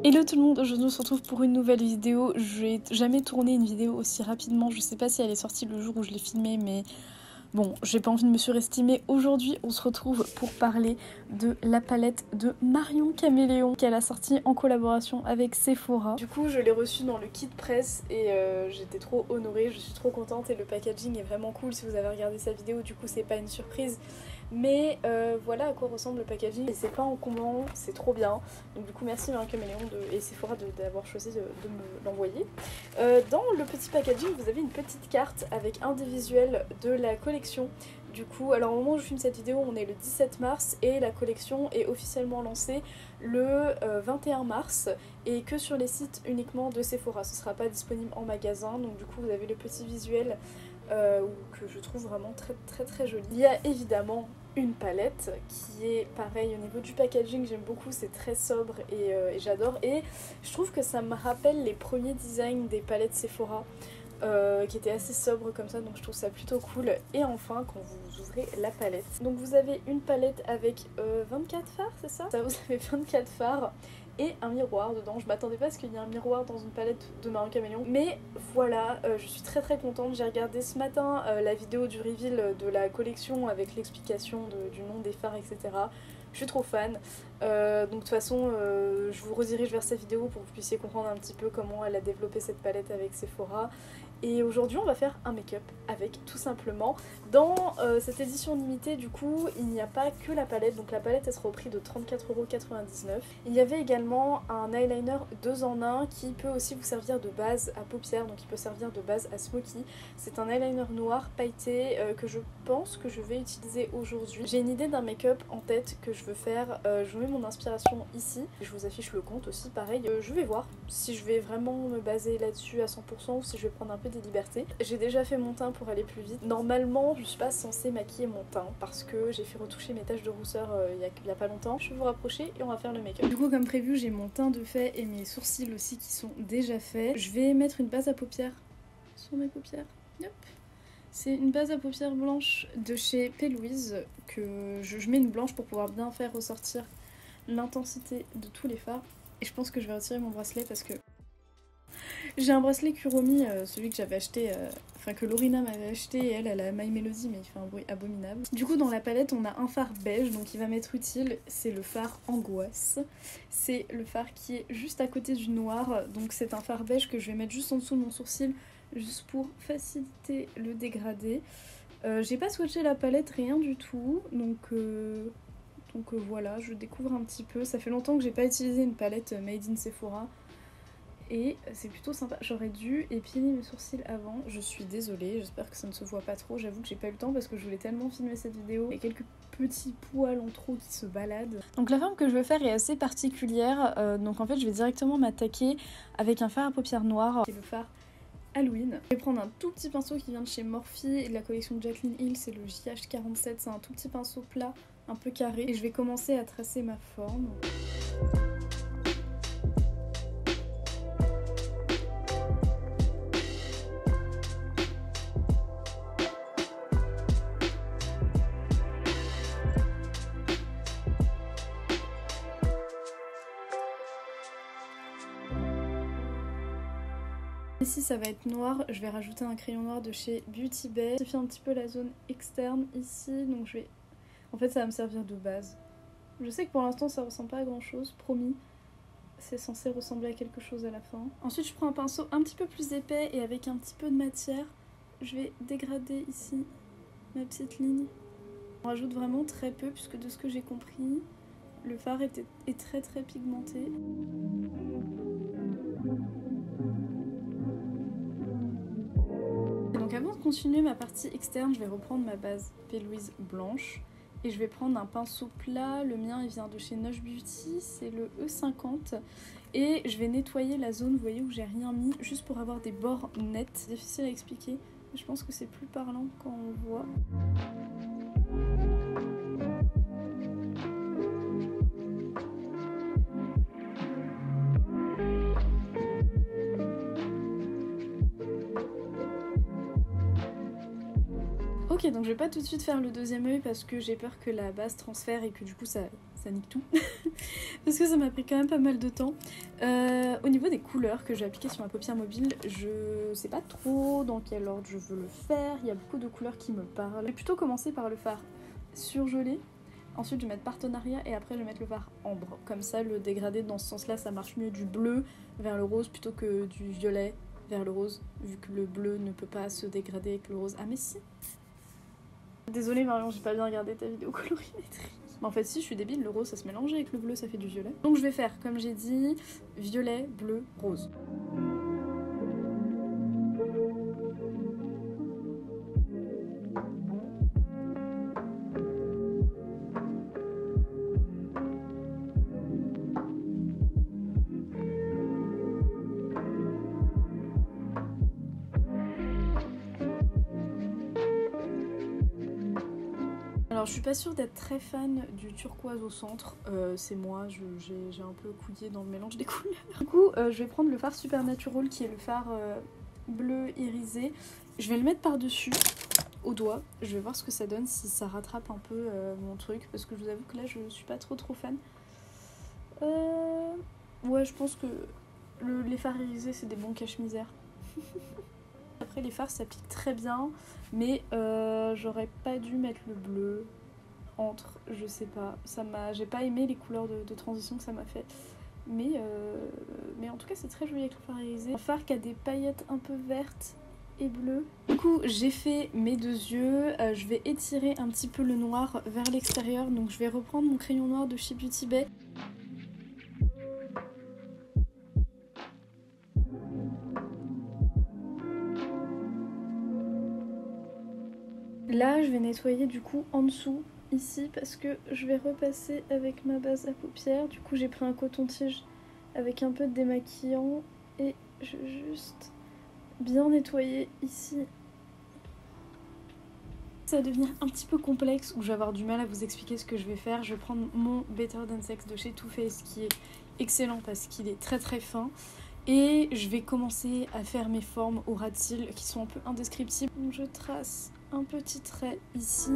Hello tout le monde, aujourd'hui on se retrouve pour une nouvelle vidéo. J'ai jamais tourné une vidéo aussi rapidement, je sais pas si elle est sortie le jour où je l'ai filmée, mais bon, j'ai pas envie de me surestimer. Aujourd'hui on se retrouve pour parler de la palette de Marion Caméléon qu'elle a sortie en collaboration avec Sephora. Du coup je l'ai reçue dans le kit presse et j'étais trop honorée, je suis trop contente et le packaging est vraiment cool. Si vous avez regardé sa vidéo, du coup c'est pas une surprise. Mais voilà à quoi ressemble le packaging et c'est pas encombrant, c'est trop bien. Donc du coup merci Marion Caméléon et Sephora d'avoir choisi de me l'envoyer. Dans le petit packaging vous avez une petite carte avec un des visuels de la collection. Du coup, alors au moment où je filme cette vidéo on est le 17 mars et la collection est officiellement lancée le 21 mars et que sur les sites uniquement de Sephora. Ce sera pas disponible en magasin, donc du coup vous avez le petit visuel que je trouve vraiment très joli. Il y a évidemment une palette qui est pareil au niveau du packaging, j'aime beaucoup, c'est très sobre et j'adore, et je trouve que ça me rappelle les premiers designs des palettes Sephora qui étaient assez sobres comme ça, donc je trouve ça plutôt cool. Et enfin quand vous ouvrez la palette, donc vous avez une palette avec 24 fards, c'est ça? Vous avez 24 fards et un miroir dedans. Je m'attendais pas à ce qu'il y ait un miroir dans une palette de Marion Caméléon, mais voilà, je suis très contente. J'ai regardé ce matin la vidéo du reveal de la collection avec l'explication du nom des fards, etc. Je suis trop fan, donc de toute façon je vous redirige vers cette vidéo pour que vous puissiez comprendre un petit peu comment elle a développé cette palette avec Sephora. Et aujourd'hui on va faire un make-up avec, tout simplement. Dans cette édition limitée du coup il n'y a pas que la palette, donc la palette elle sera au prix de 34,99 €. Il y avait également un eyeliner 2 en 1 qui peut aussi vous servir de base à paupières, donc il peut servir de base à smoky. C'est un eyeliner noir pailleté que je pense que je vais utiliser aujourd'hui. J'ai une idée d'un make-up en tête que je veux faire, je vous mets mon inspiration ici, je vous affiche le compte aussi pareil. Je vais voir si je vais vraiment me baser là-dessus à 100% ou si je vais prendre un peu des libertés. J'ai déjà fait mon teint pour aller plus vite. Normalement je suis pas censée maquiller mon teint parce que j'ai fait retoucher mes taches de rousseur il y a pas longtemps. Je vais vous rapprocher et on va faire le make-up. Du coup comme prévu j'ai mon teint de fait et mes sourcils aussi qui sont déjà faits. Je vais mettre une base à paupières sur mes paupières. Yep. C'est une base à paupières blanche de chez P. Louise que je mets une blanche pour pouvoir bien faire ressortir l'intensité de tous les fards. Et je pense que je vais retirer mon bracelet parce que j'ai un bracelet Kuromi, celui que j'avais acheté, enfin que Lorina m'avait acheté, et elle a My Melody mais il fait un bruit abominable. Du coup dans la palette on a un fard beige donc il va m'être utile, c'est le fard Angoisse. C'est le fard qui est juste à côté du noir, donc c'est un fard beige que je vais mettre juste en dessous de mon sourcil juste pour faciliter le dégradé. J'ai pas swatché la palette, rien du tout, donc voilà, je découvre un petit peu. Ça fait longtemps que j'ai pas utilisé une palette made in Sephora et c'est plutôt sympa. J'aurais dû épiler mes sourcils avant, je suis désolée, j'espère que ça ne se voit pas trop. J'avoue que j'ai pas eu le temps parce que je voulais tellement filmer cette vidéo. Il y a quelques petits poils en trop qui se baladent. Donc la forme que je veux faire est assez particulière, donc en fait je vais directement m'attaquer avec un fard à paupières noires, qui est le fard Halloween. Je vais prendre un tout petit pinceau qui vient de chez Morphe et de la collection Jaclyn Hill, c'est le JH47, c'est un tout petit pinceau plat, un peu carré, et je vais commencer à tracer ma forme. Ici ça va être noir, je vais rajouter un crayon noir de chez Beauty Bay. Je fais un petit peu la zone externe ici, donc je vais... En fait ça va me servir de base. Je sais que pour l'instant ça ressemble pas à grand chose, promis. C'est censé ressembler à quelque chose à la fin. Ensuite je prends un pinceau un petit peu plus épais et avec un petit peu de matière, je vais dégrader ici ma petite ligne. On rajoute vraiment très peu puisque de ce que j'ai compris, le fard est très pigmenté. Donc avant de continuer ma partie externe, je vais reprendre ma base P. Louise blanche et je vais prendre un pinceau plat. Le mien il vient de chez Nush Beauty, c'est le E50, et je vais nettoyer la zone, vous voyez, où j'ai rien mis, juste pour avoir des bords nets. C'est difficile à expliquer, mais je pense que c'est plus parlant quand on voit. Ok, donc je vais pas tout de suite faire le deuxième œil parce que j'ai peur que la base transfère et que du coup ça ça nique tout. Parce que ça m'a pris quand même pas mal de temps. Au niveau des couleurs que j'ai appliquées sur ma paupière mobile, je sais pas trop dans quel ordre je veux le faire. Il y a beaucoup de couleurs qui me parlent. Je vais plutôt commencer par le fard surgelé. Ensuite je vais mettre partenariat et après je vais mettre le fard ambre. Comme ça le dégradé dans ce sens là ça marche mieux du bleu vers le rose plutôt que du violet vers le rose, vu que le bleu ne peut pas se dégrader avec le rose. Ah mais si. Désolée Marion, j'ai pas bien regardé ta vidéo colorimétrie. Mais en fait si, je suis débile, le rose ça se mélange avec le bleu, ça fait du violet. Donc je vais faire, comme j'ai dit, violet, bleu, rose. Alors je suis pas sûre d'être très fan du turquoise au centre, c'est moi, j'ai un peu couillé dans le mélange des couleurs. Du coup je vais prendre le fard Supernatural qui est le fard bleu irisé. Je vais le mettre par dessus au doigt, je vais voir ce que ça donne, si ça rattrape un peu mon truc, parce que je vous avoue que là je suis pas trop fan. Ouais, je pense que les fards irisés c'est des bons cache-misère. Après les fards s'appliquent très bien, mais j'aurais pas dû mettre le bleu entre, je sais pas, j'ai pas aimé les couleurs de transition que ça m'a fait, mais en tout cas c'est très joli avec le fard irisé. Un fard qui a des paillettes un peu vertes et bleues. Du coup j'ai fait mes deux yeux, je vais étirer un petit peu le noir vers l'extérieur, donc je vais reprendre mon crayon noir de chez Beauty Bay. Là je vais nettoyer du coup en dessous ici parce que je vais repasser avec ma base à paupières. Du coup j'ai pris un coton-tige avec un peu de démaquillant et je vais juste bien nettoyer ici. Ça va devenir un petit peu complexe où je vais avoir du mal à vous expliquer ce que je vais faire. Je vais prendre mon Better Than Sex de chez Too Faced qui est excellent parce qu'il est très fin. Et je vais commencer à faire mes formes au ras de cils qui sont un peu indescriptibles. Donc je trace un petit trait ici.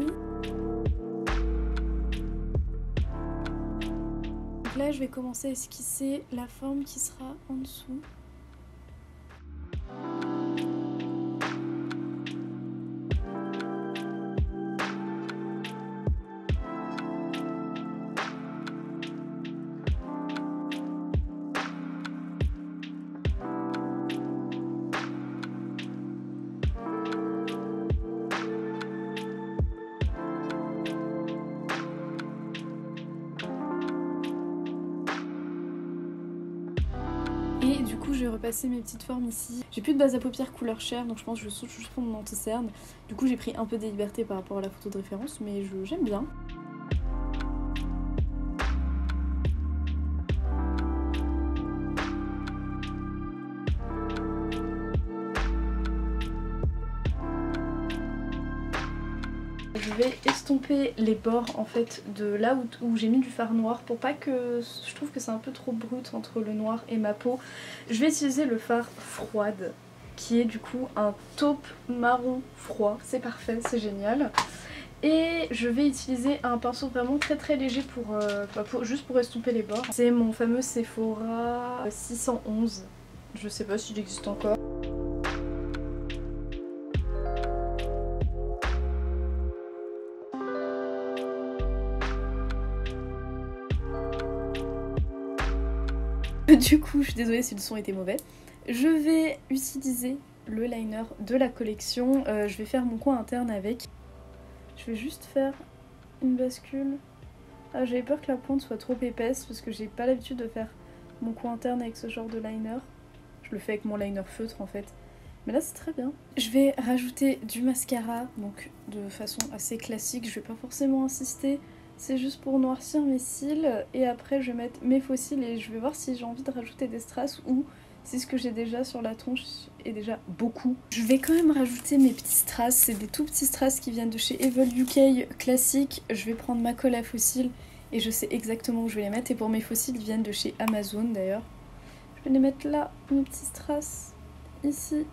Donc là je vais commencer à esquisser la forme qui sera en dessous. Et du coup je vais repasser mes petites formes ici. J'ai plus de base à paupières couleur chair, donc je pense que je vais juste prendre mon anti-cerne. Du coup j'ai pris un peu des libertés par rapport à la photo de référence, mais j'aime bien. Je vais estomper les bords en fait de là où j'ai mis du fard noir pour pas que je trouve que c'est un peu trop brut entre le noir et ma peau. Je vais utiliser le fard froide qui est du coup un taupe marron froid. C'est parfait, c'est génial. Et je vais utiliser un pinceau vraiment très léger juste pour estomper les bords. C'est mon fameux Sephora 611. Je sais pas s'il existe encore. Du coup, je suis désolée si le son était mauvais. Je vais utiliser le liner de la collection. Je vais faire mon coin interne avec. Je vais juste faire une bascule. Ah, j'avais peur que la pointe soit trop épaisse parce que j'ai pas l'habitude de faire mon coin interne avec ce genre de liner. Je le fais avec mon liner feutre en fait. Mais là c'est très bien. Je vais rajouter du mascara, donc de façon assez classique. Je vais pas forcément insister. C'est juste pour noircir mes cils et après je vais mettre mes faux cils et je vais voir si j'ai envie de rajouter des strass ou si ce que j'ai déjà sur la tronche est déjà beaucoup. Je vais quand même rajouter mes petits strass, c'est des tout petits strass qui viennent de chez Evol UK classique. Je vais prendre ma colle à faux cils et je sais exactement où je vais les mettre et pour mes faux cils ils viennent de chez Amazon d'ailleurs. Je vais les mettre là, mes petits strass, ici.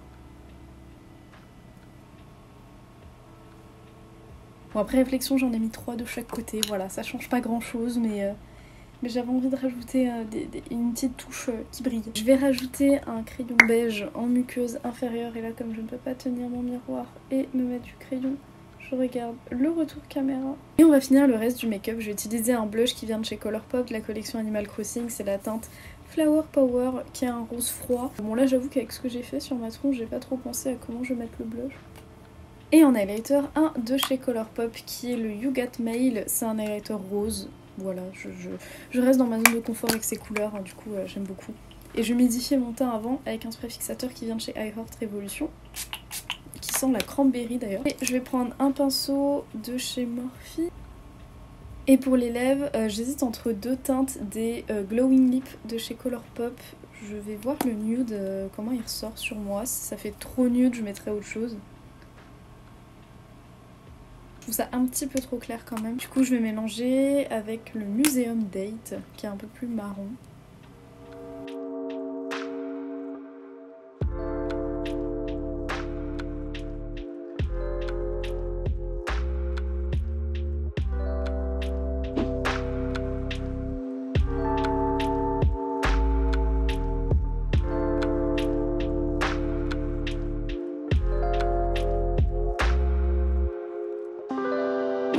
Bon après réflexion j'en ai mis 3 de chaque côté, voilà ça change pas grand chose mais mais j'avais envie de rajouter une petite touche qui brille. Je vais rajouter un crayon beige en muqueuse inférieure et là comme je ne peux pas tenir mon miroir et me mettre du crayon, je regarde le retour caméra. Et on va finir le reste du make-up. Je vais utiliser un blush qui vient de chez Colourpop de la collection Animal Crossing, c'est la teinte Flower Power qui a un rose froid. Bon là j'avoue qu'avec ce que j'ai fait sur ma tronche, j'ai pas trop pensé à comment je vais mettre le blush. Et en highlighter, un de chez Colourpop qui est le You Got Mail, c'est un highlighter rose. Voilà, je reste dans ma zone de confort avec ces couleurs, hein, du coup j'aime beaucoup. Et je humidifiais mon teint avant avec un spray fixateur qui vient de chez iHeart Revolution, qui sent la cranberry d'ailleurs. Et je vais prendre un pinceau de chez Morphe. Et pour les lèvres, j'hésite entre deux teintes des Glowing Lip de chez Colourpop. Je vais voir le nude, comment il ressort sur moi. Si ça fait trop nude, je mettrai autre chose. Je trouve ça un petit peu trop clair quand même. Du coup, je vais mélanger avec le Museum Date, qui est un peu plus marron.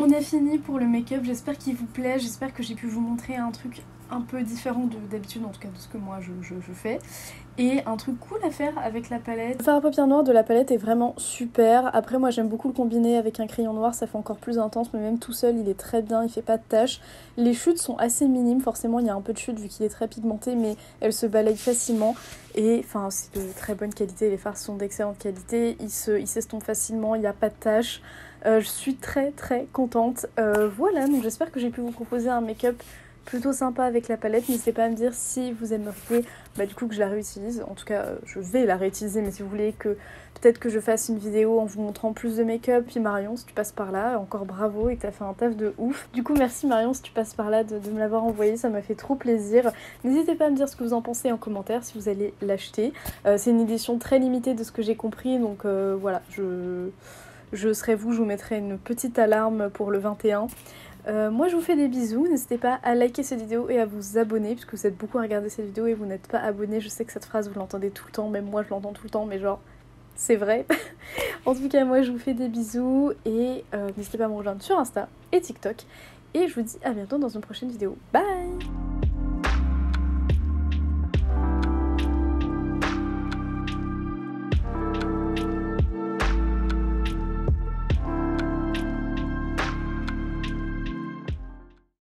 On a fini pour le make-up, j'espère qu'il vous plaît, j'espère que j'ai pu vous montrer un truc un peu différent d'habitude, en tout cas de ce que moi je fais. Et un truc cool à faire avec la palette. Le fard à paupières noir de la palette est vraiment super. Après moi j'aime beaucoup le combiner avec un crayon noir, ça fait encore plus intense, mais même tout seul il est très bien, il fait pas de taches. Les chutes sont assez minimes, forcément il y a un peu de chute vu qu'il est très pigmenté, mais elle se balaye facilement. Et enfin c'est de très bonne qualité, les fards sont d'excellente qualité, ils s'estompent facilement, il n'y a pas de taches. Je suis très contente. Voilà, donc j'espère que j'ai pu vous proposer un make-up plutôt sympa avec la palette. N'hésitez pas à me dire si vous aimeriez du coup que je la réutilise. En tout cas, je vais la réutiliser, mais si vous voulez que peut-être que je fasse une vidéo en vous montrant plus de make-up. Puis Marion, si tu passes par là, encore bravo et que t'as fait un taf de ouf. Du coup, merci Marion si tu passes par là de me l'avoir envoyé, ça m'a fait trop plaisir. N'hésitez pas à me dire ce que vous en pensez en commentaire si vous allez l'acheter. C'est une édition très limitée de ce que j'ai compris, donc voilà, je serai vous, je vous mettrai une petite alarme pour le 21. Moi je vous fais des bisous, n'hésitez pas à liker cette vidéo et à vous abonner puisque vous êtes beaucoup à regarder cette vidéo et vous n'êtes pas abonné. Je sais que cette phrase vous l'entendez tout le temps, même moi je l'entends tout le temps, mais genre c'est vrai. En tout cas moi je vous fais des bisous et n'hésitez pas à me rejoindre sur Insta et TikTok et je vous dis à bientôt dans une prochaine vidéo. Bye.